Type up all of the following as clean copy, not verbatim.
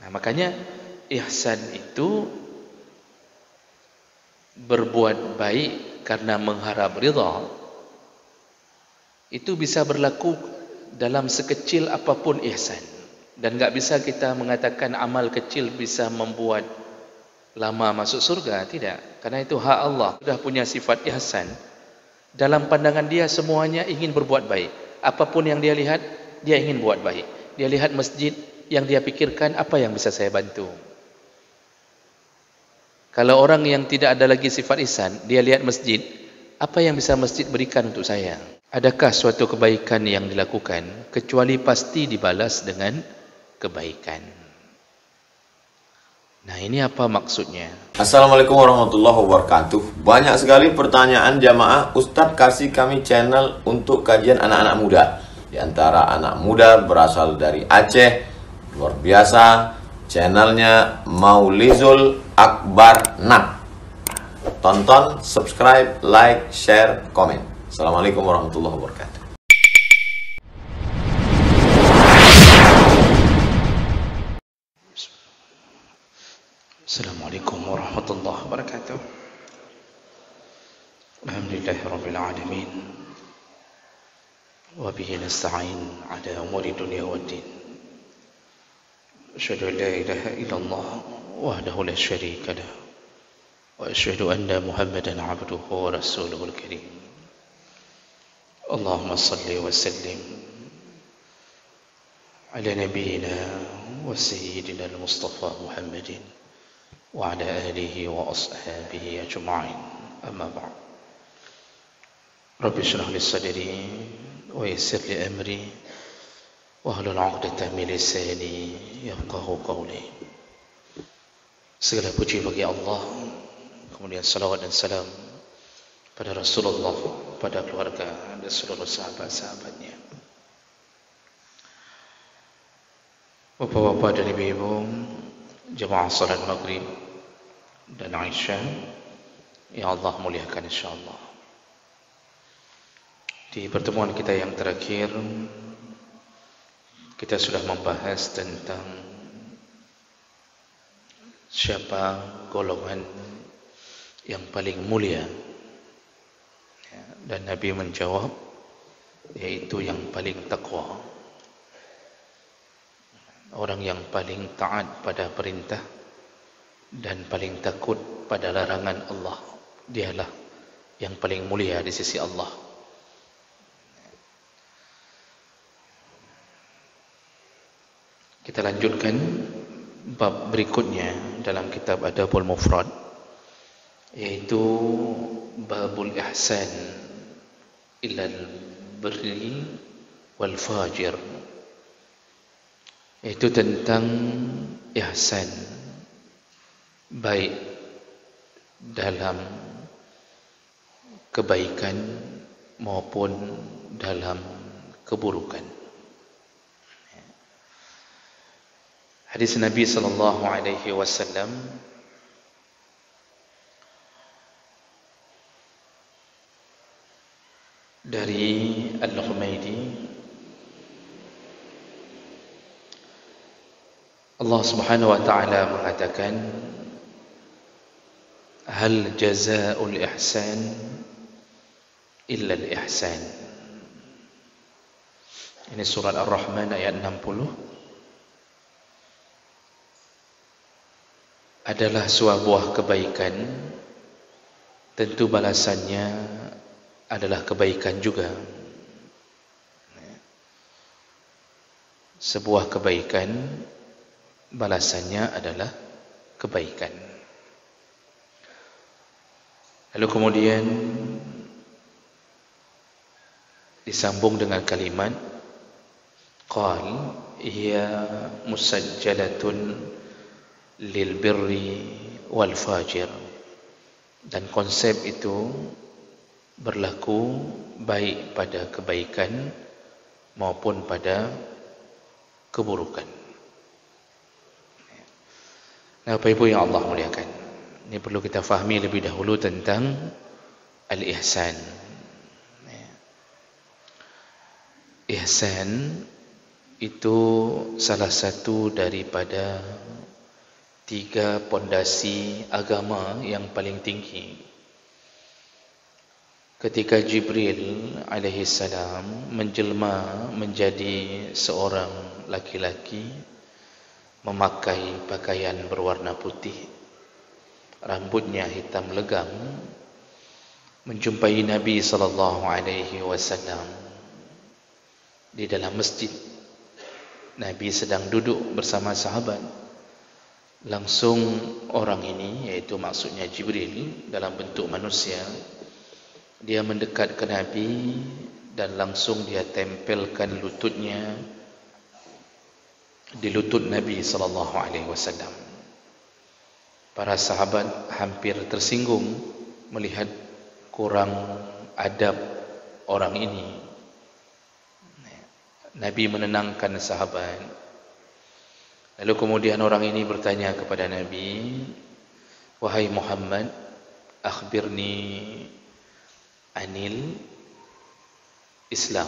Nah, makanya ihsan itu berbuat baik karena mengharap ridha, itu bisa berlaku dalam sekecil apapun ihsan. Dan enggak bisa kita mengatakan amal kecil bisa membuat lama masuk surga, tidak. Karena itu hak Allah, sudah punya sifat ihsan. Dalam pandangan dia semuanya ingin berbuat baik. Apapun yang dia lihat, dia ingin buat baik. Dia lihat masjid, yang dia pikirkan apa yang bisa saya bantu. Kalau orang yang tidak ada lagi sifat ihsan, dia lihat masjid, apa yang bisa masjid berikan untuk saya? Adakah suatu kebaikan yang dilakukan kecuali pasti dibalas dengan kebaikan? Nah, ini apa maksudnya? Assalamualaikum warahmatullahi wabarakatuh. Banyak sekali pertanyaan jamaah, Ustadz kasih kami channel untuk kajian anak-anak muda. Di antara anak muda berasal dari Aceh, luar biasa, channelnya Maulizul Akbar Nak. Tonton, subscribe, like, share, komen. Assalamualaikum warahmatullahi wabarakatuh. Assalamualaikum warahmatullahi wabarakatuh. Alhamdulillahirabbil alamin. Wa bihi nasta'in 'ala umuri dunya waddin. Asyhadu an la ilaha illallah wahdahu la syarika lah. Wa asyhadu anna Muhammadan 'abduhu wa rasuluhul karim. Allahumma shalli wa sallim ala nabiyyina wa sayyidina al-Mustafa Muhammadin wa ala alihi wa ashabihi ajma'in. Amma ba'd. Rabbi shrah li sadri wa yassir li amri wahlul 'uqdatam min lisani yafqahu qawli. Segala puji bagi Allah, kemudian salawat dan salam pada Rasulullah, pada keluarga dan seluruh sahabat-sahabatnya. Bapak-bapak dan ibu-ibu, jemaah salat maghrib dan Aisyah yang Allah muliakan insyaallah. Di pertemuan kita yang terakhir, kita sudah membahas tentang siapa golongan yang paling mulia, dan Nabi menjawab, yaitu yang paling takwa, orang yang paling taat pada perintah dan paling takut pada larangan Allah. Dialah yang paling mulia di sisi Allah. Kita lanjutkan bab berikutnya dalam kitab Adabul Mufrad, yaitu babul ihsan ilal birri wal fajir, yaitu tentang ihsan, baik dalam kebaikan maupun dalam keburukan. Hadis Nabi sallallahu alaihi wasallam dari Al-Humaydi, Allah Subhanahu wa taala mengatakan, hal jazaa'ul ihsan illa al-ihsan. Ini surat Ar-Rahman ayat 60. Adalah sebuah kebaikan, tentu balasannya adalah kebaikan juga. Sebuah kebaikan, balasannya adalah kebaikan. Lalu kemudian disambung dengan kalimat qal hiya musajjalatun lil birri wal fajir, dan konsep itu berlaku baik pada kebaikan maupun pada keburukan. Nah, Bapak Ibu yang Allah muliakan, ini perlu kita fahami lebih dahulu tentang al-ihsan. Ihsan itu salah satu daripada 3 pondasi agama yang paling tinggi. Ketika Jibril alaihi salam menjelma menjadi seorang laki-laki memakai pakaian berwarna putih, rambutnya hitam legam, menjumpai Nabi sallallahu alaihi wasallam di dalam masjid. Nabi sedang duduk bersama sahabat. Langsung orang ini, yaitu maksudnya Jibril dalam bentuk manusia, dia mendekat ke Nabi dan langsung dia tempelkan lututnya di lutut Nabi sallallahu alaihi wasallam. Para sahabat hampir tersinggung melihat kurang adab orang ini. Nabi menenangkan sahabat. Lalu kemudian orang ini bertanya kepada Nabi, "Wahai Muhammad, akhbirni anil Islam.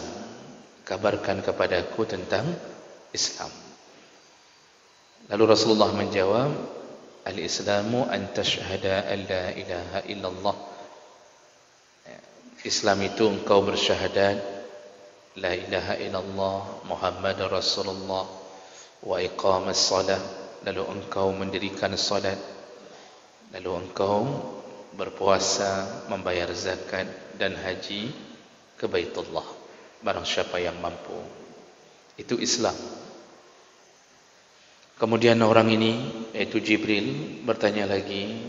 Kabarkan kepadaku tentang Islam." Lalu Rasulullah menjawab, "Al-Islamu an tashhada an la ilaha illallah." Islam itu engkau bersyahadat la ilaha illallah Muhammadar Rasulullah wa iqamas salat, lalu engkau mendirikan salat, lalu engkau berpuasa, membayar zakat dan haji ke Baitullah, barang siapa yang mampu. Itu Islam. Kemudian orang ini, yaitu Jibril, bertanya lagi,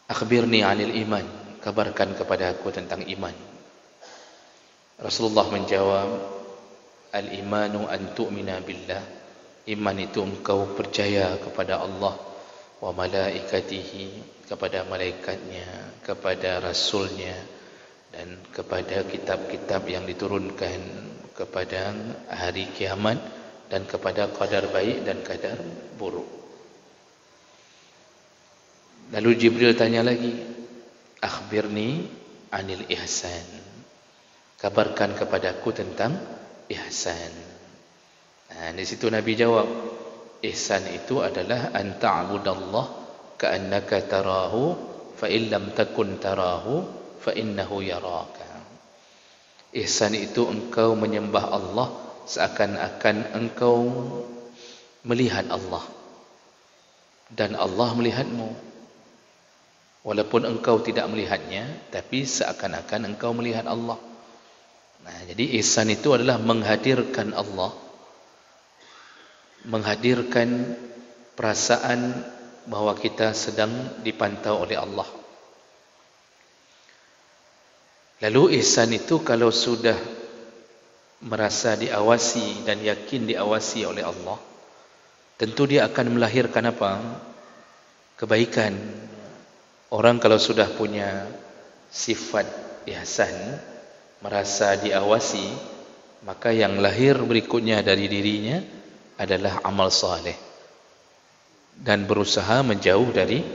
"Akhbirni 'anil iman." Kabarkan kepada aku tentang iman. Rasulullah menjawab, "Al-imanu an tu'mina billah." Iman itu engkau percaya kepada Allah, wa malaikatihi, kepada malaikatnya, kepada rasulnya, dan kepada kitab-kitab yang diturunkan, kepada hari kiamat, dan kepada qadar baik dan qadar buruk. Lalu Jibril tanya lagi, "Akhbirni anil ihsan." Kabarkan kepadaku tentang ihsan. Nah, di situ Nabi jawab, ihsan itu adalah an ta'budallah ka'annaka tarahu fa in lam takun tarahu fa innahu yaraka. Ihsan itu engkau menyembah Allah seakan-akan engkau melihat Allah dan Allah melihatmu. Walaupun engkau tidak melihatnya, tapi seakan-akan engkau melihat Allah. Nah, jadi ihsan itu adalah menghadirkan Allah, menghadirkan perasaan bahwa kita sedang dipantau oleh Allah. Lalu ihsan itu kalau sudah merasa diawasi dan yakin diawasi oleh Allah, tentu dia akan melahirkan apa? Kebaikan. Orang kalau sudah punya sifat ihsan, merasa diawasi, maka yang lahir berikutnya dari dirinya adalah amal saleh dan berusaha menjauh dari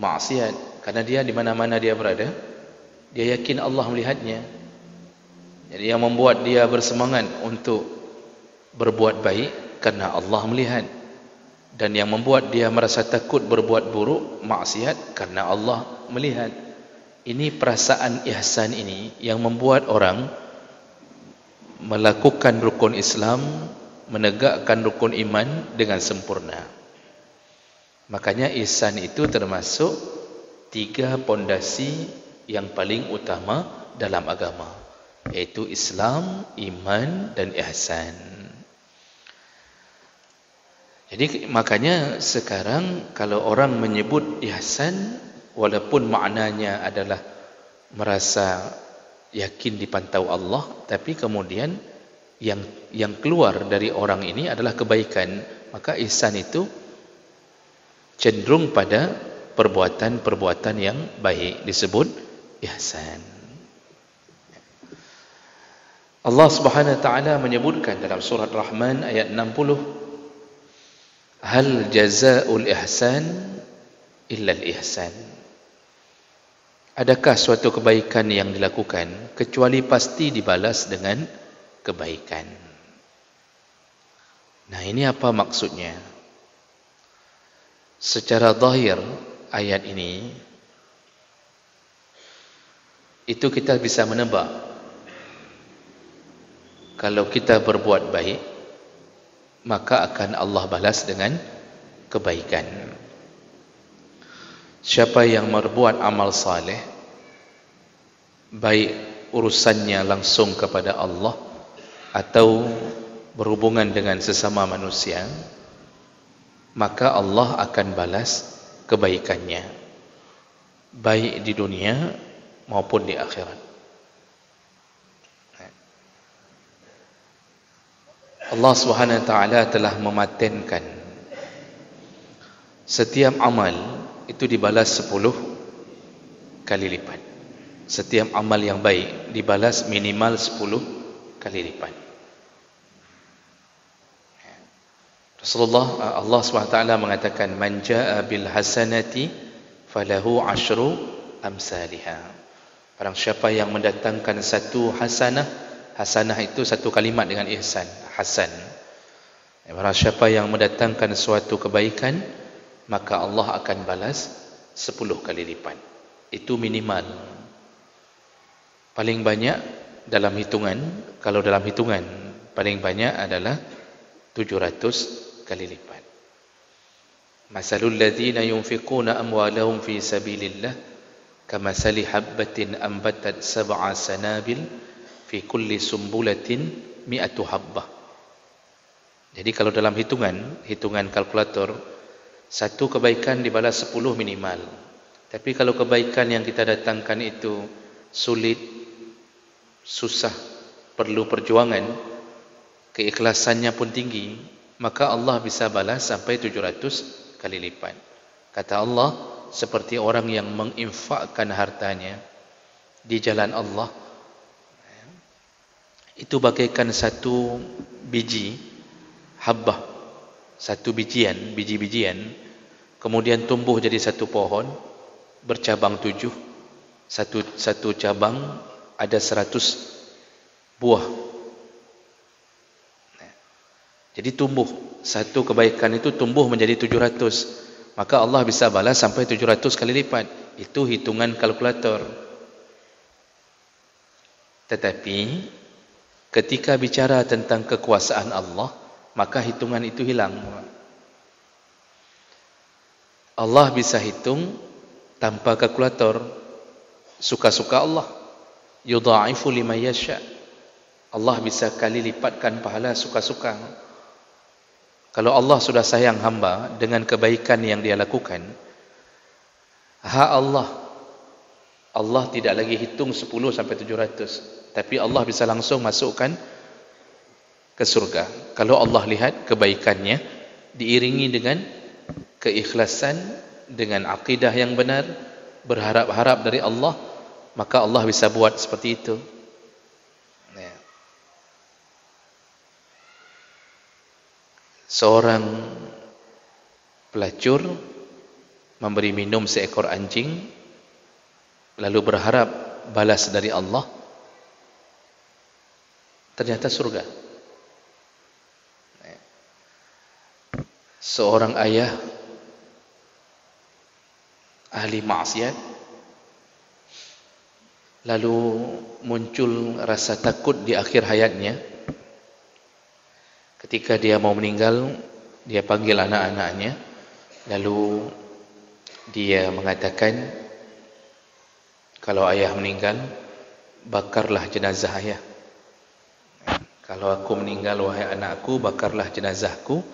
maksiat, karena dia di mana-mana dia berada, dia yakin Allah melihatnya. Jadi yang membuat dia bersemangat untuk berbuat baik karena Allah melihat, dan yang membuat dia merasa takut berbuat buruk, maksiat, karena Allah melihat. Ini perasaan ihsan ini yang membuat orang melakukan rukun Islam, menegakkan rukun iman dengan sempurna. Makanya ihsan itu termasuk 3 pondasi yang paling utama dalam agama, yaitu Islam, iman, dan ihsan. Jadi makanya sekarang kalau orang menyebut ihsan, walaupun maknanya adalah merasa yakin dipantau Allah, tapi kemudian yang keluar dari orang ini adalah kebaikan, maka ihsan itu cenderung pada perbuatan-perbuatan yang baik, disebut ihsan. Allah Subhanahu wa taala menyebutkan dalam surat Rahman ayat 60, "Hal jazaa'ul ihsan illa al-ihsan." Adakah suatu kebaikan yang dilakukan kecuali pasti dibalas dengan kebaikan? Nah, ini apa maksudnya? Secara zahir ayat ini itu kita bisa menebak kalau kita berbuat baik maka akan Allah balas dengan kebaikan. Siapa yang berbuat amal saleh, baik urusannya langsung kepada Allah atau berhubungan dengan sesama manusia, maka Allah akan balas kebaikannya baik di dunia maupun di akhirat. Allah Subhanahu wa taala telah mematenkan setiap amal itu dibalas 10 kali lipat. Setiap amal yang baik dibalas minimal 10 kali lipat. Rasulullah, Allah SWT mengatakan, man jaa bil hasanati falahu asyru amsalihha. Barang siapa yang mendatangkan satu hasanah, hasanah itu satu kalimat dengan ihsan, hasan. Barang siapa yang mendatangkan suatu kebaikan, maka Allah akan balas 10 kali lipat. Itu minimal. Paling banyak dalam hitungan, kalau dalam hitungan paling banyak adalah 700 kali lipat. Masalul ladzina yunfiquna amwalahum fi sabilillah kamasali habbatin ambatat sab'a sanabil fi kulli sumbulatin mi'atu habbah. Jadi kalau dalam hitungan kalkulator, satu kebaikan dibalas 10 minimal. Tapi kalau kebaikan yang kita datangkan itu sulit, susah, perlu perjuangan, keikhlasannya pun tinggi, maka Allah bisa balas sampai 700 kali lipat. Kata Allah, seperti orang yang menginfakkan hartanya di jalan Allah, itu bagaikan satu biji habbah, satu bijian, biji-bijian, kemudian tumbuh jadi satu pohon, bercabang 7, satu cabang ada 100 buah. Jadi tumbuh, satu kebaikan itu tumbuh menjadi 700, maka Allah bisa balas sampai 700 kali lipat. Itu hitungan kalkulator. Tetapi ketika bicara tentang kekuasaan Allah, maka hitungan itu hilang. Allah bisa hitung tanpa kalkulator, suka-suka Allah. Yudha'ifu liman yasha. Allah bisa kali lipatkan pahala suka-suka. Kalau Allah sudah sayang hamba dengan kebaikan yang dia lakukan, hak Allah, Allah tidak lagi hitung 10 sampai 700, tapi Allah bisa langsung masukkan ke surga. Kalau Allah lihat kebaikannya diiringi dengan keikhlasan, dengan akidah yang benar, berharap-harap dari Allah, maka Allah bisa buat seperti itu. Seorang pelacur memberi minum seekor anjing, lalu berharap balas dari Allah, ternyata surga. Seorang ayah ahli maksiat, lalu muncul rasa takut di akhir hayatnya. Ketika dia mau meninggal, dia panggil anak-anaknya, lalu dia mengatakan, kalau ayah meninggal, bakarlah jenazah ayah. Kalau aku meninggal, wahai anakku, bakarlah jenazahku,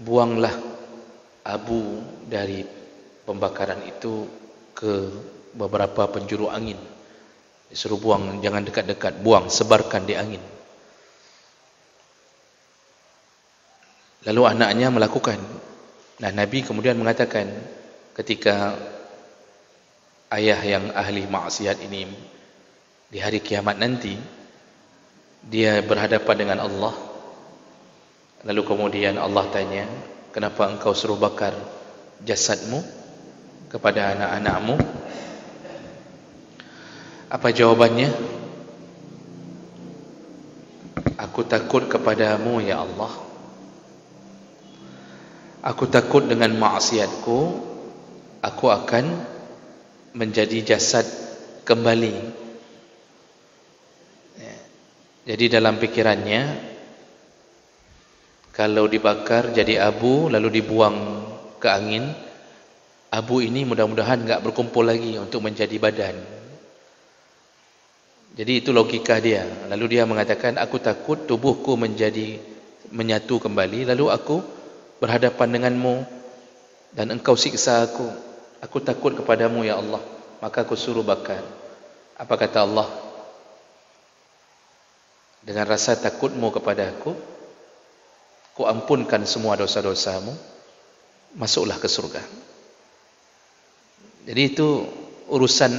buanglah abu dari pembakaran itu ke beberapa penjuru angin. Disuruh buang, jangan dekat-dekat, buang, sebarkan di angin. Lalu anaknya melakukan. Nah, Nabi kemudian mengatakan, ketika ayah yang ahli maksiat ini di hari kiamat nanti, dia berhadapan dengan Allah, lalu kemudian Allah tanya, kenapa engkau suruh bakar jasadmu kepada anak-anakmu? Apa jawabannya? Aku takut kepadamu ya Allah. Aku takut dengan maksiatku, aku akan menjadi jasad kembali. Jadi dalam pikirannya, kalau dibakar jadi abu lalu dibuang ke angin, abu ini mudah-mudahan enggak berkumpul lagi untuk menjadi badan. Jadi itu logika dia. Lalu dia mengatakan, aku takut tubuhku menyatu kembali, lalu aku berhadapan denganmu dan engkau siksa aku. Aku takut kepadamu ya Allah, maka aku suruh bakar. Apa kata Allah? Dengan rasa takutmu kepada aku ampunkan semua dosa-dosamu, masuklah ke surga. Jadi itu urusan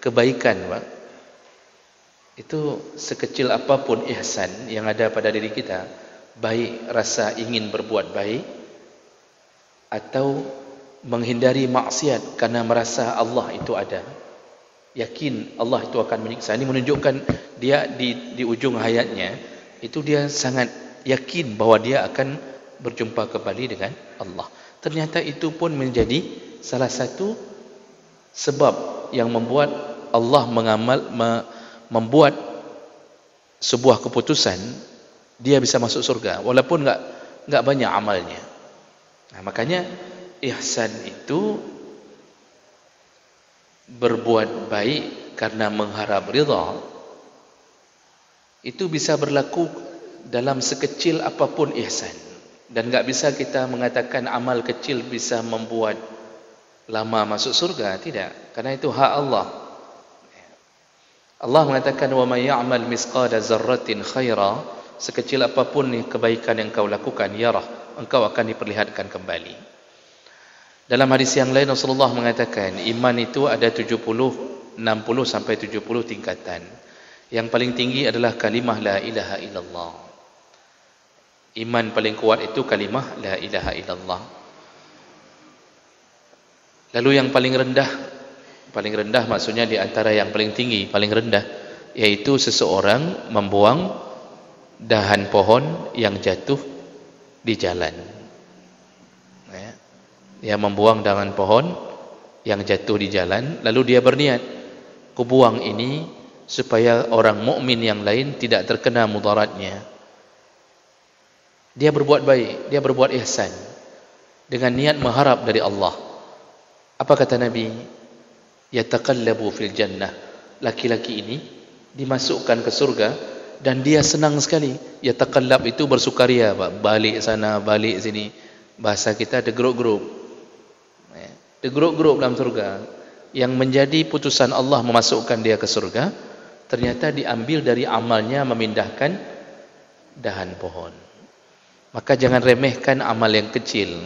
kebaikan, Pak. Itu sekecil apapun ihsan yang ada pada diri kita, baik rasa ingin berbuat baik atau menghindari maksiat karena merasa Allah itu ada, yakin Allah itu akan menyiksa. Ini menunjukkan dia di ujung hayatnya itu dia sangat yakin bahwa dia akan berjumpa kembali dengan Allah. Ternyata itu pun menjadi salah satu sebab yang membuat Allah membuat sebuah keputusan dia bisa masuk surga walaupun enggak banyak amalnya. Nah, makanya ihsan itu berbuat baik karena mengharap ridha itu bisa berlaku dalam sekecil apapun ihsan, dan enggak bisa kita mengatakan amal kecil bisa membuat lama masuk surga, tidak, karena itu hak Allah. Allah mengatakan wa may ya'mal misqala dzarratin khaira, sekecil apapun kebaikan yang kau lakukan yarah, engkau akan diperlihatkan kembali. Dalam hadis yang lain Rasulullah mengatakan iman itu ada 60 sampai 70 tingkatan. Yang paling tinggi adalah kalimah la ilaha illallah. Iman paling kuat itu kalimah la ilaha illallah. Lalu yang paling rendah maksudnya di antara yang paling tinggi, paling rendah, yaitu seseorang membuang dahan pohon yang jatuh di jalan. Dia membuang dahan pohon yang jatuh di jalan, lalu dia berniat, kubuang ini supaya orang mukmin yang lain tidak terkena mudaratnya. Dia berbuat baik, dia berbuat ihsan dengan niat mengharap dari Allah. Apa kata Nabi? Yataqallabu fil jannah. Laki-laki ini dimasukkan ke surga dan dia senang sekali. Yataqallab itu bersukaria, Pak. Balik sana, balik sini. Bahasa kita degruk-geruk. Degruk-geruk dalam surga. Yang menjadi putusan Allah memasukkan dia ke surga, ternyata diambil dari amalnya memindahkan dahan pohon. Maka jangan remehkan amal yang kecil.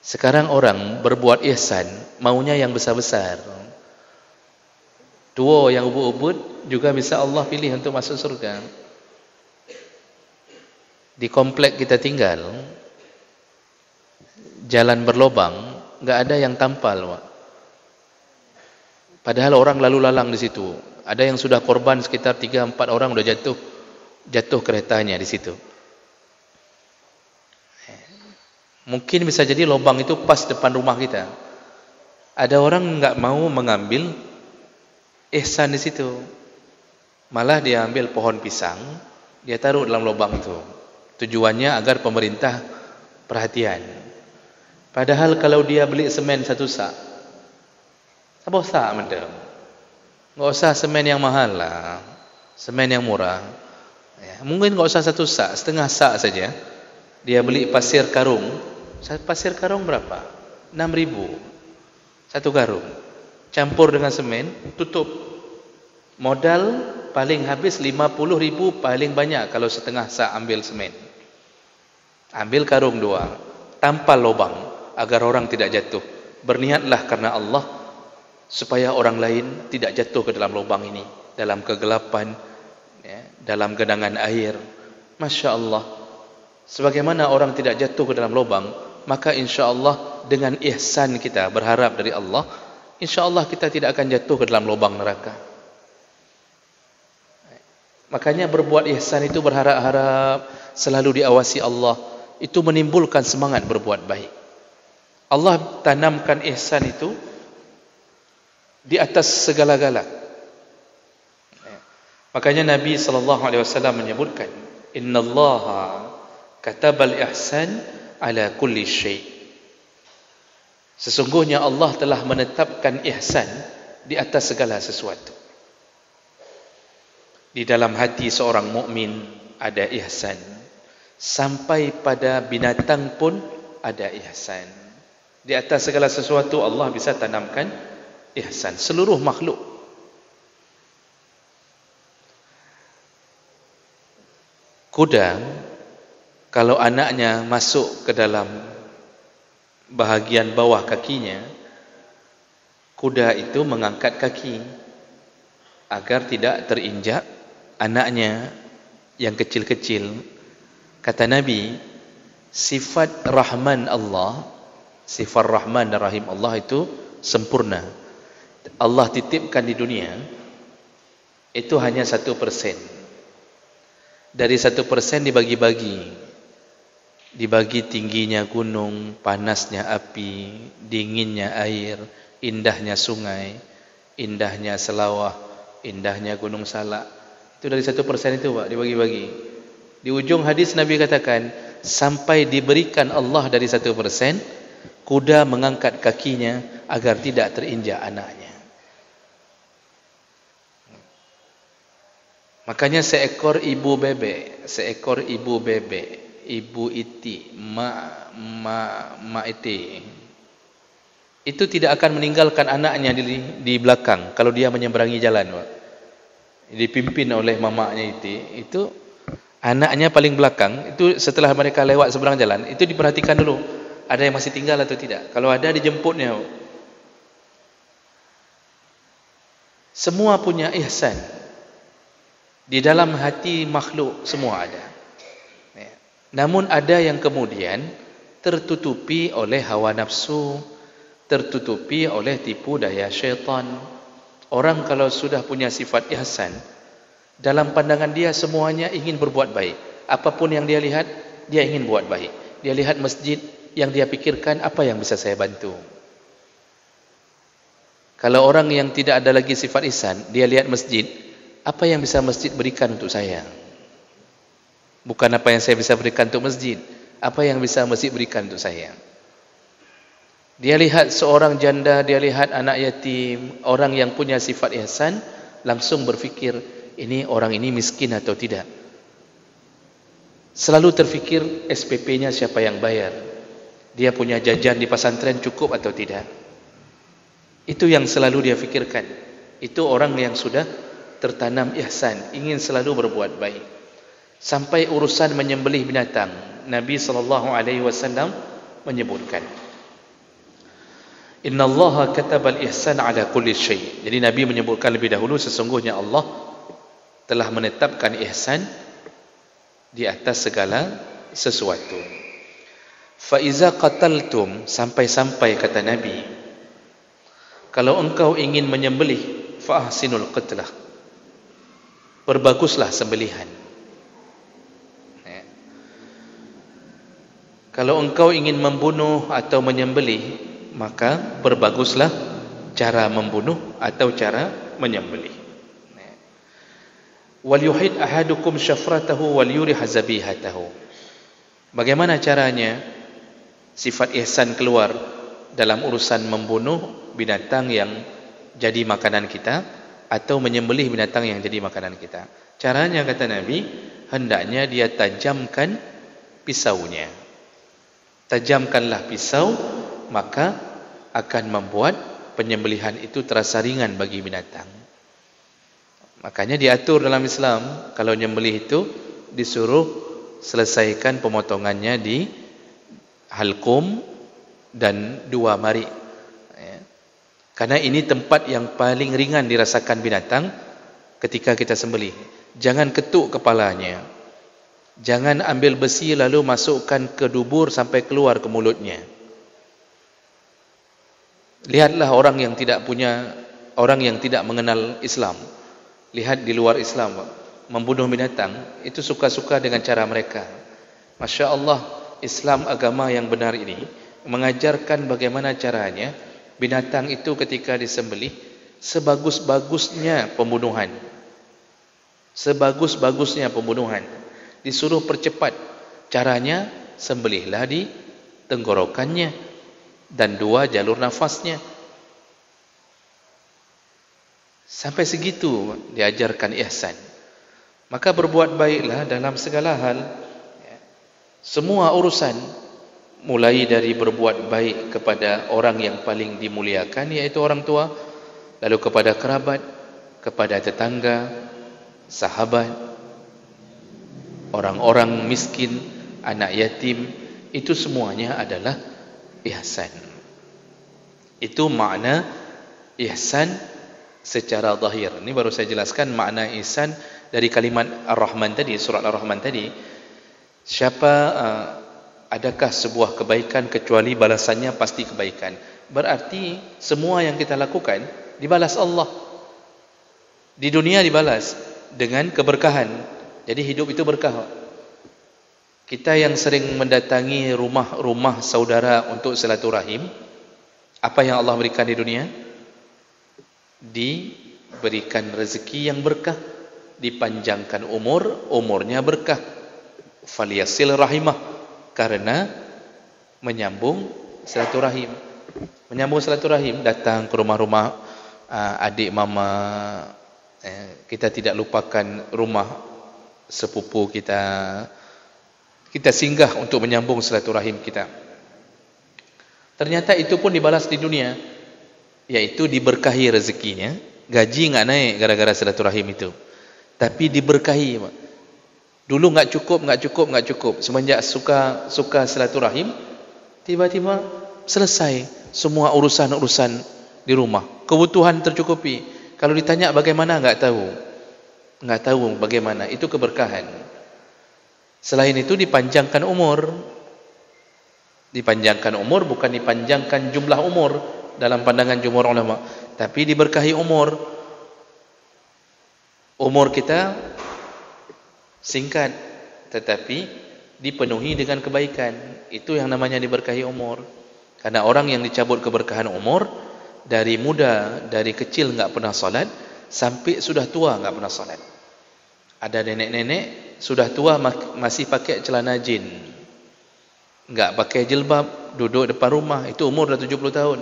Sekarang orang berbuat ihsan, maunya yang besar-besar. Tua yang ubud-ubud juga bisa Allah pilih untuk masuk surga. Di komplek kita tinggal, jalan berlobang, enggak ada yang tampal, Pak. Padahal orang lalu lalang di situ. Ada yang sudah korban sekitar 3-4 orang sudah jatuh keretanya di situ. Mungkin bisa jadi lubang itu pas depan rumah kita. Ada orang enggak mau mengambil ihsan di situ. Malah dia ambil pohon pisang, dia taruh dalam lubang itu. Tujuannya agar pemerintah perhatian. Padahal kalau dia beli semen 1 sak, apa sak madam? Enggak usah semen yang mahal lah. Semen yang murah. Ya, mungkin enggak usah 1 sak, setengah sak saja. Dia beli pasir karung. Pasir karung berapa? 6.000. 1 karung. Campur dengan semen, tutup. Modal paling habis 50.000 paling banyak kalau setengah sak ambil semen. Ambil karung 2, tampal lubang agar orang tidak jatuh. Berniatlah karena Allah supaya orang lain tidak jatuh ke dalam lubang ini, dalam kegelapan, ya, dalam genangan air. Masya Allah. Sebagaimana orang tidak jatuh ke dalam lubang, maka insya Allah dengan ihsan kita berharap dari Allah, insya Allah kita tidak akan jatuh ke dalam lubang neraka. Makanya berbuat ihsan itu berharap-harap selalu diawasi Allah. itu menimbulkan semangat berbuat baik. Allah tanamkan ihsan itu di atas segala-gala. Makanya Nabi SAW menyebutkan, innallaha katabal ihsan ala kulli syai'. Sesungguhnya Allah telah menetapkan ihsan di atas segala sesuatu. Di dalam hati seorang mukmin ada ihsan. Sampai pada binatang pun ada ihsan. Di atas segala sesuatu Allah bisa tanamkan ihsan. Seluruh makhluk. Kuda, kalau anaknya masuk ke dalam bahagian bawah kakinya, kuda itu mengangkat kaki agar tidak terinjak anaknya yang kecil-kecil. Kata Nabi, sifat Rahman Allah, sifat Rahman dan Rahim Allah itu sempurna. Allah titipkan di dunia itu hanya 1%. Dari 1% dibagi-bagi. Dibagi tingginya gunung, panasnya api, dinginnya air, indahnya sungai, indahnya selawah, indahnya gunung salak. Itu dari 1% itu Pak, dibagi-bagi. Di ujung hadis Nabi katakan, sampai diberikan Allah dari 1%, kuda mengangkat kakinya agar tidak terinjak anaknya. Makanya seekor ibu bebek, ibu iti, mak iti, itu tidak akan meninggalkan anaknya di belakang kalau dia menyeberangi jalan, Pak. Dipimpin oleh mamaknya itu anaknya paling belakang, itu setelah mereka lewat seberang jalan, itu diperhatikan dulu, ada yang masih tinggal atau tidak. Kalau ada, dijemputnya. Semua punya ihsan. Di dalam hati makhluk, semua ada. Namun ada yang kemudian tertutupi oleh hawa nafsu, tertutupi oleh tipu daya syaitan. Orang kalau sudah punya sifat ihsan, dalam pandangan dia semuanya ingin berbuat baik. Apapun yang dia lihat, dia ingin buat baik. Dia lihat masjid, yang dia pikirkan, apa yang bisa saya bantu? Kalau orang yang tidak ada lagi sifat ihsan, dia lihat masjid, apa yang bisa masjid berikan untuk saya? Bukan apa yang saya bisa berikan untuk masjid, apa yang bisa masjid berikan untuk saya? Dia lihat seorang janda, dia lihat anak yatim, orang yang punya sifat ihsan, langsung berfikir, ini orang ini miskin atau tidak. Selalu terfikir SPP-nya siapa yang bayar. Dia punya jajan di pesantren cukup atau tidak. Itu yang selalu dia fikirkan. Itu orang yang sudah tertanam ihsan, ingin selalu berbuat baik. Sampai urusan menyembelih binatang, Nabi SAW menyebutkan, innallaha katabal ihsan ala kulli syai'. Jadi Nabi menyebutkan lebih dahulu, sesungguhnya Allah telah menetapkan ihsan di atas segala sesuatu. Fa iza qataltum, sampai-sampai kata Nabi, kalau engkau ingin menyembelih, fa ahsinul qatlah, perbaguslah sembelihan. Kalau engkau ingin membunuh atau menyembelih, maka perbaguslah cara membunuh atau cara menyembelih. Wal yuhid ahadukum syafratahu wal yurih zabihatahu. Bagaimana caranya sifat ihsan keluar dalam urusan membunuh binatang yang jadi makanan kita atau menyembelih binatang yang jadi makanan kita? Caranya, kata Nabi, hendaknya dia tajamkan pisaunya. Tajamkanlah pisau, maka akan membuat penyembelihan itu terasa ringan bagi binatang. Makanya diatur dalam Islam, kalau menyembelih itu disuruh selesaikan pemotongannya di halqum dan 2 mari. Karena ini tempat yang paling ringan dirasakan binatang ketika kita sembelih. Jangan ketuk kepalanya. Jangan ambil besi lalu masukkan ke dubur sampai keluar ke mulutnya. Lihatlah orang yang tidak mengenal Islam. Lihat di luar Islam, membunuh binatang itu suka-suka dengan cara mereka. Masya Allah, Islam agama yang benar ini mengajarkan bagaimana caranya binatang itu ketika disembelih sebagus-bagusnya pembunuhan. Sebagus-bagusnya pembunuhan. Disuruh percepat. Caranya sembelihlah di tenggorokannya dan 2 jalur nafasnya. Sampai segitu diajarkan ihsan. Maka berbuat baiklah dalam segala hal. Semua urusan, mulai dari berbuat baik kepada orang yang paling dimuliakan, yaitu orang tua, lalu kepada kerabat, kepada tetangga, sahabat, orang-orang miskin, anak yatim, itu semuanya adalah ihsan. Itu makna ihsan secara zahir. Ini baru saya jelaskan makna ihsan dari kalimat Ar-Rahman tadi, surat Ar-Rahman tadi. Adakah sebuah kebaikan kecuali balasannya pasti kebaikan? Berarti semua yang kita lakukan dibalas Allah. Di dunia dibalas dengan keberkahan. Jadi hidup itu berkah. Kita yang sering mendatangi rumah-rumah saudara untuk silaturahim, apa yang Allah berikan di dunia? Diberikan rezeki yang berkah, dipanjangkan umurnya berkah. Faliyasil rahimah, karena menyambung silaturahim. Menyambung silaturahim, datang ke rumah-rumah adik mama, kita tidak lupakan rumah sepupu kita. Kita singgah untuk menyambung silaturahim kita. Ternyata itu pun dibalas di dunia, yaitu diberkahi rezekinya. Gaji enggak naik gara-gara silaturahim itu, tapi diberkahi. Dulu enggak cukup. Semenjak suka silaturahim, tiba-tiba selesai semua urusan-urusan di rumah. Kebutuhan tercukupi. Kalau ditanya bagaimana, enggak tahu bagaimana. Itu keberkahan. Selain itu dipanjangkan umur. Dipanjangkan umur bukan dipanjangkan jumlah umur dalam pandangan jumhur ulama, tapi diberkahi umur. Umur kita singkat tetapi dipenuhi dengan kebaikan. Itu yang namanya diberkahi umur. Karena orang yang dicabut keberkahan umur, dari muda, dari kecil enggak pernah salat sampai sudah tua enggak pernah salat. Ada nenek-nenek sudah tua masih pakai celana jin, enggak pakai jilbab, duduk depan rumah, itu umur dah 70 tahun.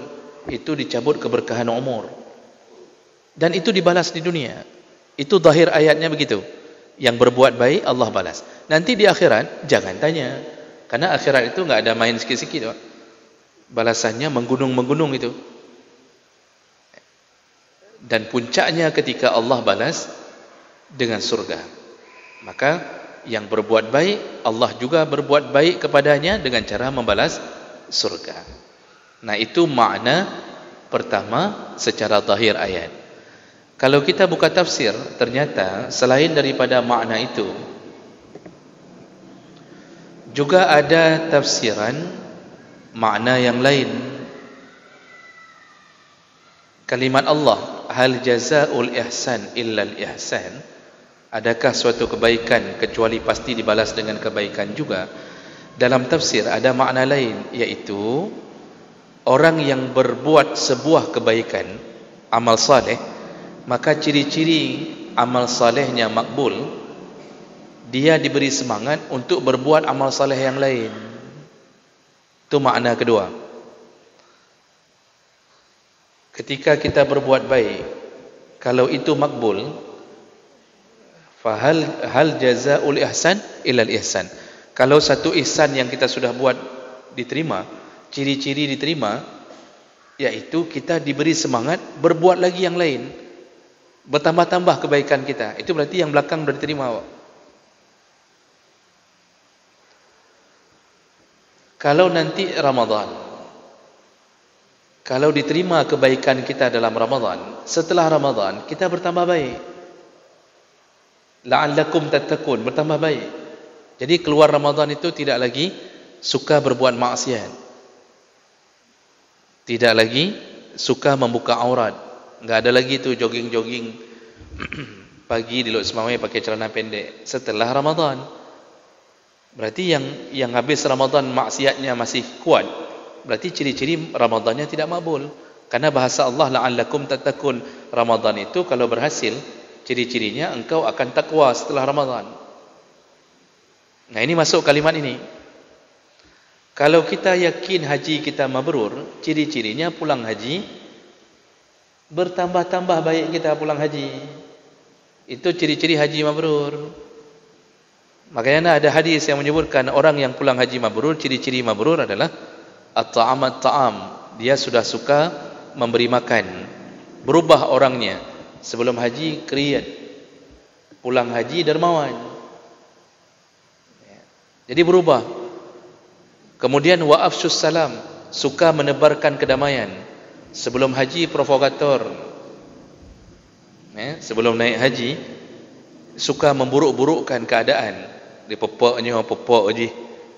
Itu dicabut keberkahan umur. Dan itu dibalas di dunia. Itu zahir ayatnya begitu. Yang berbuat baik Allah balas. Nanti di akhirat jangan tanya, karena akhirat itu enggak ada main sikit-sikit. Balasannya menggunung-menggunung itu. Dan puncaknya ketika Allah balas dengan surga. Maka yang berbuat baik, Allah juga berbuat baik kepadanya dengan cara membalas surga. Nah, itu makna pertama secara zahir ayat. Kalau kita buka tafsir, ternyata selain daripada makna itu, juga ada tafsiran makna yang lain. Kalimat Allah, hal jazaa'ul ihsan illal ihsan, adakah suatu kebaikan kecuali pasti dibalas dengan kebaikan juga? Dalam tafsir ada makna lain, yaitu orang yang berbuat sebuah kebaikan, amal saleh, maka ciri-ciri amal salehnya makbul, dia diberi semangat untuk berbuat amal saleh yang lain. Itu makna kedua. Ketika kita berbuat baik, kalau itu makbul, hal jazaa'ul ihsan illal ihsan. Kalau satu ihsan yang kita sudah buat diterima, ciri-ciri diterima, yaitu kita diberi semangat berbuat lagi yang lain, bertambah-tambah kebaikan kita. Itu berarti yang belakang sudah diterima. Kalau nanti Ramadan, kalau diterima kebaikan kita dalam Ramadan, setelah Ramadan kita bertambah baik. La'allakum tattaqun, bertambah baik. Jadi keluar Ramadan itu tidak lagi suka berbuat maksiat, tidak lagi suka membuka aurat, enggak ada lagi tu jogging-jogging pagi di Lok Semawai pakai celana pendek setelah Ramadan. Berarti yang habis Ramadan maksiatnya masih kuat, berarti ciri-ciri Ramadannya tidak makbul. Karena bahasa Allah la'allakum tattaqun, Ramadan itu kalau berhasil, ciri-cirinya engkau akan takwa setelah Ramadan. Nah, ini masuk kalimat ini. Kalau kita yakin haji kita mabrur, ciri-cirinya pulang haji bertambah-tambah baik kita pulang haji. Itu ciri-ciri haji mabrur. Makanya ada hadis yang menyebutkan orang yang pulang haji mabrur, ciri-ciri mabrur adalah at-ta'am. Dia sudah suka memberi makan. Berubah orangnya. Sebelum haji kriat, pulang haji dermawan. Jadi berubah. Kemudian wa afsyus salam, suka menebarkan kedamaian. Sebelum haji provokator. Sebelum naik haji suka memburuk-burukkan keadaan. Dipepoknya pepok je.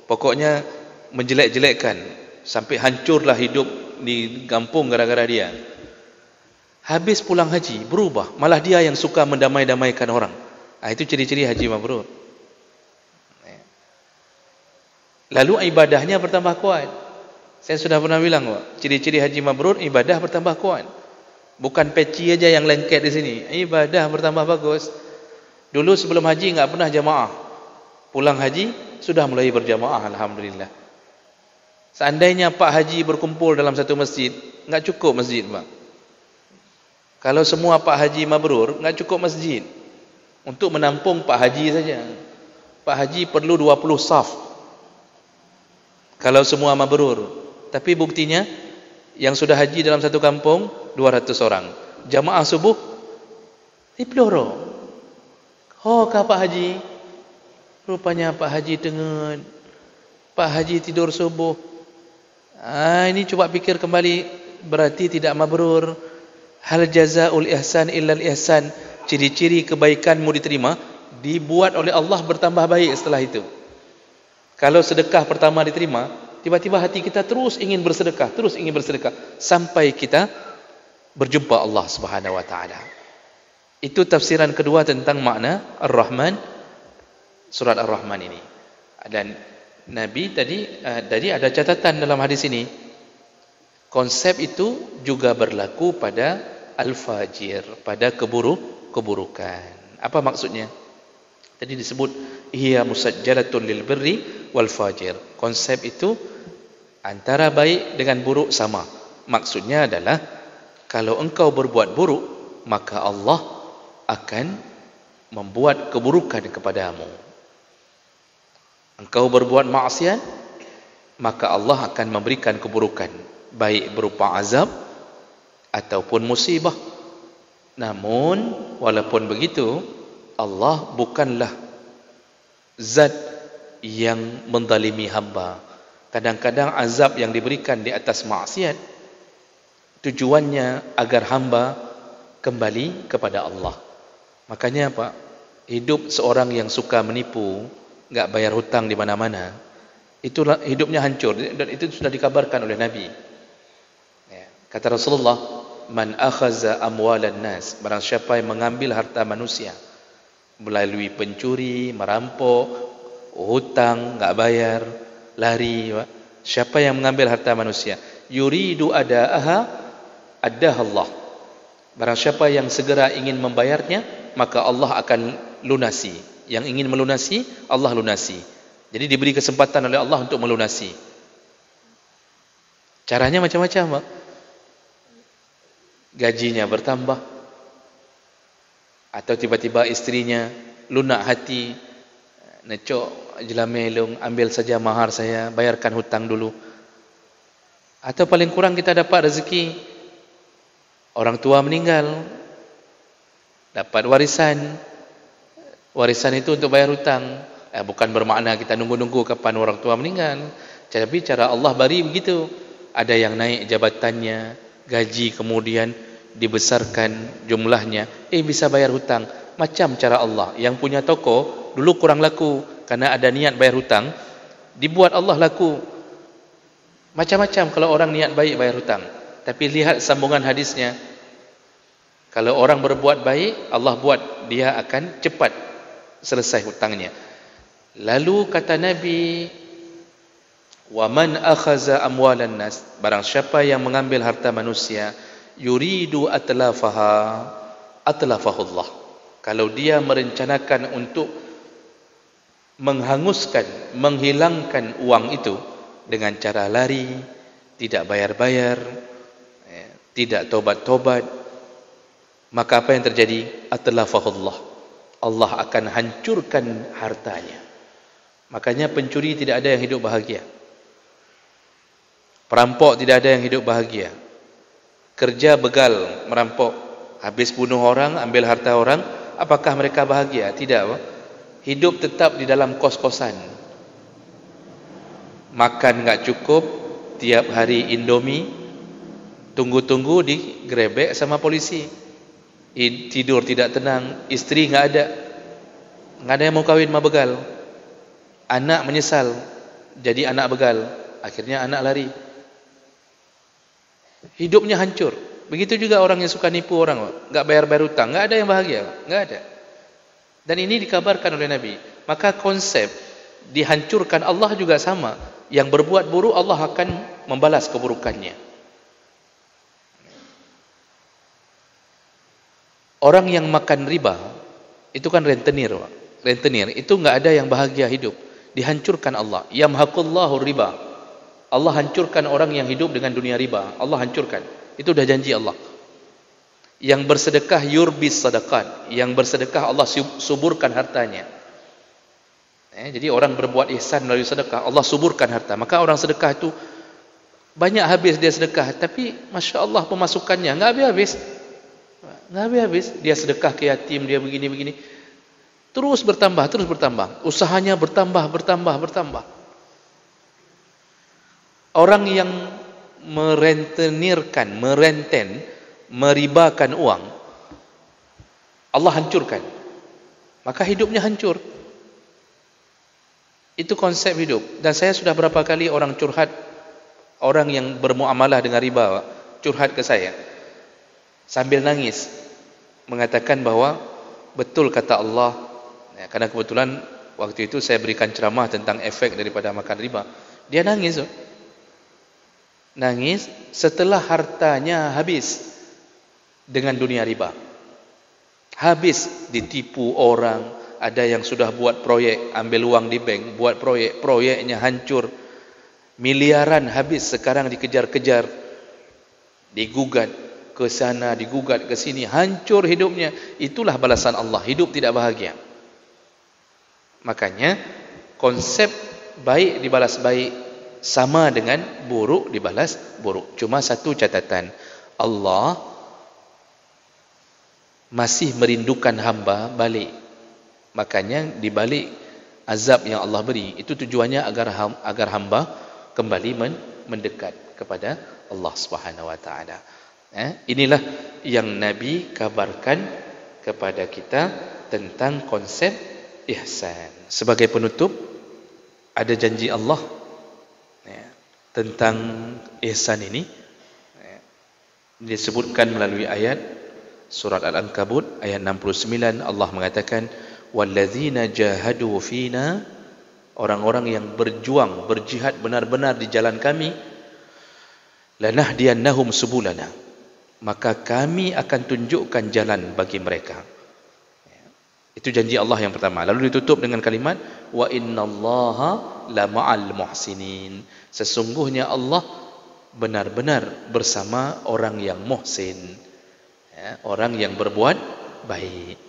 Pokoknya menjelek-jelekkan sampai hancurlah hidup di kampung gara-gara dia. Habis pulang haji berubah, malah dia yang suka mendamai-damaikan orang. Itu ciri-ciri haji mabrur. Lalu ibadahnya bertambah kuat. Saya sudah pernah bilang, ciri-ciri haji mabrur, ibadah bertambah kuat. Bukan peci aja yang lengket di sini, ibadah bertambah bagus. Dulu sebelum haji enggak pernah jamaah. Pulang haji sudah mulai berjamaah, alhamdulillah. Seandainya Pak Haji berkumpul dalam satu masjid, enggak cukup masjid, Pak. Kalau semua Pak Haji mabrur, enggak cukup masjid untuk menampung Pak Haji saja. Pak Haji perlu 20 saf. Kalau semua mabrur. Tapi buktinya yang sudah haji dalam satu kampung 200 orang. Jamaah subuh dipeloro. Oh, Pak Haji. Rupanya Pak Haji dengar. Pak Haji tidur subuh. Ini coba pikir kembali, berarti tidak mabrur. Hal jazaul ihsan illal ihsan. Ciri-ciri kebaikanmu diterima, dibuat oleh Allah bertambah baik setelah itu. Kalau sedekah pertama diterima, tiba-tiba hati kita terus ingin bersedekah, sampai kita berjumpa Allah Subhanahu wa taala. Itu tafsiran kedua tentang makna Ar-Rahman, surat Ar-Rahman ini. Dan Nabi tadi ada catatan dalam hadis ini. Konsep itu juga berlaku pada al-fajir, pada keburukan. Apa maksudnya? Tadi disebut hiya musajjalatun lil birri wal fajir. Konsep itu antara baik dengan buruk sama. Maksudnya adalah kalau engkau berbuat buruk, maka Allah akan membuat keburukan kepadamu. Engkau berbuat maksiat, maka Allah akan memberikan keburukan, baik berupa azab ataupun musibah. Namun walaupun begitu, Allah bukanlah zat yang menzalimi hamba. Kadang-kadang azab yang diberikan di atas maksiat tujuannya agar hamba kembali kepada Allah. Makanya Pak, hidup seorang yang suka menipu, enggak bayar hutang di mana-mana, itulah hidupnya hancur, dan itu sudah dikabarkan oleh Nabi. Kata Rasulullah, man akhaza amwalan nas, barang siapa yang mengambil harta manusia melalui pencuri, merampok, hutang, enggak bayar, lari. Siapa yang mengambil harta manusia, yuridu adaaha, addaha Allah. Barang siapa yang segera ingin membayarnya, maka Allah akan lunasi. Yang ingin melunasi, Allah lunasi. Jadi diberi kesempatan oleh Allah untuk melunasi. Caranya macam-macam, Pak. Gajinya bertambah, atau tiba-tiba istrinya lunak hati, necok jelamelung, ambil saja mahar saya, bayarkan hutang dulu. Atau paling kurang kita dapat rezeki, orang tua meninggal, dapat warisan. Warisan itu untuk bayar hutang. Bukan bermakna kita nunggu-nunggu kapan orang tua meninggal. Tapi cara Allah beri begitu. Ada yang naik jabatannya, gaji kemudian dibesarkan jumlahnya, bisa bayar hutang. Macam cara Allah. Yang punya toko dulu kurang laku karena ada niat bayar hutang, dibuat Allah laku. Macam-macam kalau orang niat baik bayar hutang. Tapi lihat sambungan hadisnya. Kalau orang berbuat baik, Allah buat dia akan cepat selesai hutangnya. Lalu kata Nabi, wa man akhaza amwalan nas, barang siapa yang mengambil harta manusia, yuridu atlafaha atlafahullah, kalau dia merencanakan untuk menghanguskan, menghilangkan uang itu dengan cara lari, tidak bayar-bayar, tidak tobat-tobat, maka apa yang terjadi? Atlafahullah, Allah akan hancurkan hartanya. Makanya pencuri tidak ada yang hidup bahagia, perampok tidak ada yang hidup bahagia, kerja begal merampok, habis bunuh orang, ambil harta orang, apakah mereka bahagia? Tidak. Hidup tetap di dalam kos-kosan, makan enggak cukup, tiap hari Indomie, tunggu-tunggu digerebek sama polisi, tidur tidak tenang, istri enggak ada yang mau kawin sama begal, anak menyesal jadi anak begal, akhirnya anak lari, hidupnya hancur. Begitu juga orang yang suka nipu orang, enggak bayar-bayar hutang, enggak ada yang bahagia, enggak ada. Dan ini dikabarkan oleh Nabi. Maka konsep dihancurkan Allah juga sama. Yang berbuat buruk Allah akan membalas keburukannya. Orang yang makan riba itu kan rentenir, Pak. Rentenir itu enggak ada yang bahagia hidup. Dihancurkan Allah. Yamhaqullahu riba. Allah hancurkan orang yang hidup dengan dunia riba. Allah hancurkan. Itu dah janji Allah. Yang bersedekah yurbis sadaqat, yang bersedekah Allah suburkan hartanya. Jadi orang berbuat ihsan melalui sedekah, Allah suburkan harta. Maka orang sedekah itu banyak habis dia sedekah, tapi Masya Allah pemasukannya enggak habis-habis. Enggak habis-habis. Dia sedekah ke yatim, dia begini-begini, terus bertambah. Usahanya bertambah. Orang yang meribakan uang, Allah hancurkan, maka hidupnya hancur. Itu konsep hidup. Dan saya sudah berapa kali orang curhat, orang yang bermuamalah dengan riba curhat ke saya sambil nangis, mengatakan bahwa betul kata Allah, karena kebetulan waktu itu saya berikan ceramah tentang efek daripada makan riba. Dia nangis setelah hartanya habis dengan dunia riba, habis ditipu orang. Ada yang sudah buat proyek, ambil uang di bank, buat proyeknya hancur, miliaran habis, sekarang dikejar-kejar, digugat ke sana, digugat ke sini, hancur hidupnya. Itulah balasan Allah, hidup tidak bahagia. Makanya konsep baik dibalas baik sama dengan buruk dibalas buruk. Cuma satu catatan, Allah masih merindukan hamba balik. Makanya di balik azab yang Allah beri, itu tujuannya agar hamba kembali mendekat kepada Allah Subhanahu wa taala. Inilah yang Nabi kabarkan kepada kita tentang konsep ihsan. Sebagai penutup, ada janji Allah tentang ihsan ini, disebutkan melalui ayat surat Al-Ankabut ayat 69. Allah mengatakan, walladzina jahadu fina, orang-orang yang berjuang, berjihad benar-benar di jalan kami, lanahdiyannahum subulana, maka kami akan tunjukkan jalan bagi mereka. Itu janji Allah yang pertama. Lalu ditutup dengan kalimat wa innallaha lama'al muhsinin, sesungguhnya Allah benar-benar bersama orang yang muhsin, orang yang berbuat baik.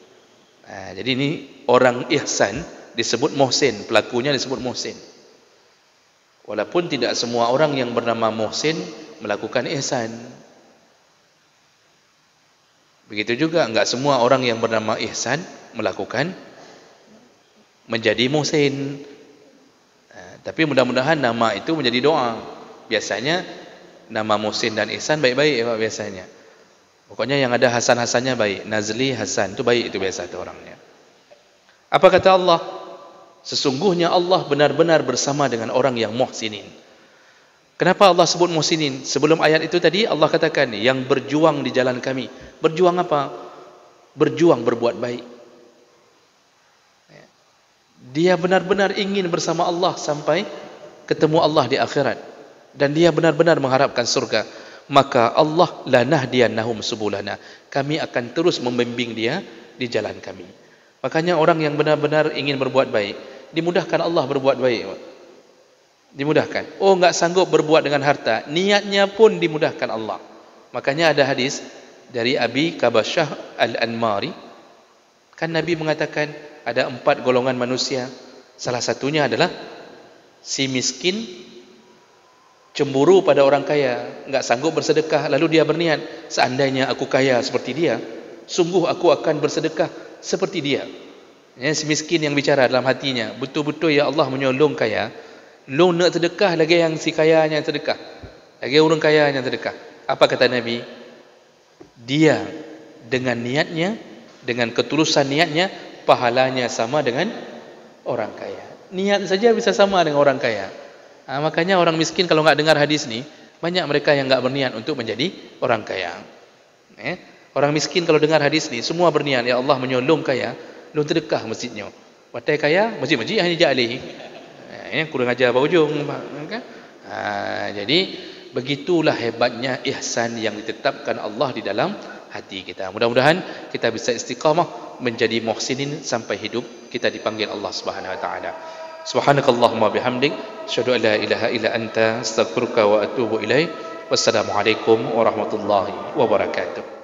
Jadi ini orang ihsan disebut muhsin, pelakunya disebut muhsin. Walaupun tidak semua orang yang bernama muhsin melakukan ihsan. Begitu juga enggak semua orang yang bernama ihsan melakukan menjadi muhsin. Tapi mudah-mudahan nama itu menjadi doa. Biasanya nama muhsin dan ihsan baik-baik ya Pak, biasanya. Pokoknya yang ada Hasan-Hasannya baik. Nazli, Hasan, itu baik, itu biasa itu orangnya. Apa kata Allah? Sesungguhnya Allah benar-benar bersama dengan orang yang muhsinin. Kenapa Allah sebut muhsinin? Sebelum ayat itu tadi Allah katakan yang berjuang di jalan kami. Berjuang apa? Berjuang berbuat baik. dia benar-benar ingin bersama Allah sampai ketemu Allah di akhirat, dan dia benar-benar mengharapkan surga, maka Allah lanahdiyannahum subulana, kami akan terus membimbing dia di jalan kami. Makanya orang yang benar-benar ingin berbuat baik, dimudahkan Allah berbuat baik. Dimudahkan. Oh, enggak sanggup berbuat dengan harta, niatnya pun dimudahkan Allah. Makanya ada hadis dari Abi Kabasyah Al-Anmari, kan Nabi mengatakan ada 4 golongan manusia. Salah satunya adalah si miskin cemburu pada orang kaya, enggak sanggup bersedekah, lalu dia berniat, seandainya aku kaya seperti dia, sungguh aku akan bersedekah seperti dia. Ya, si miskin yang bicara dalam hatinya, betul-betul ya Allah menyolong kaya, lu nak sedekah lagi yang si kayanya sedekah, lagi orang kayanya sedekah. Apa kata Nabi? Dia dengan niatnya, dengan ketulusan niatnya, pahalanya sama dengan orang kaya. Niat saja bisa sama dengan orang kaya. Makanya orang miskin kalau enggak dengar hadis ni, banyak mereka yang enggak berniat untuk menjadi orang kaya. Orang miskin kalau dengar hadis ni, semua berniat, ya Allah menyolong kaya, lu sedekah masjidnya. Watai kaya, masjid-masjid hanya ja'alih. Kurang ajar berujung. Jadi begitulah hebatnya ihsan yang ditetapkan Allah di dalam hati kita. Mudah-mudahan kita bisa istiqamah menjadi muhsinin sampai hidup kita dipanggil Allah Subhanahu wa taala. Subhanakallahumma bihamdik, asyhadu an la ilaha illa anta, astaghfiruka wa atubu ilaik. Wassalamualaikum warahmatullahi wabarakatuh.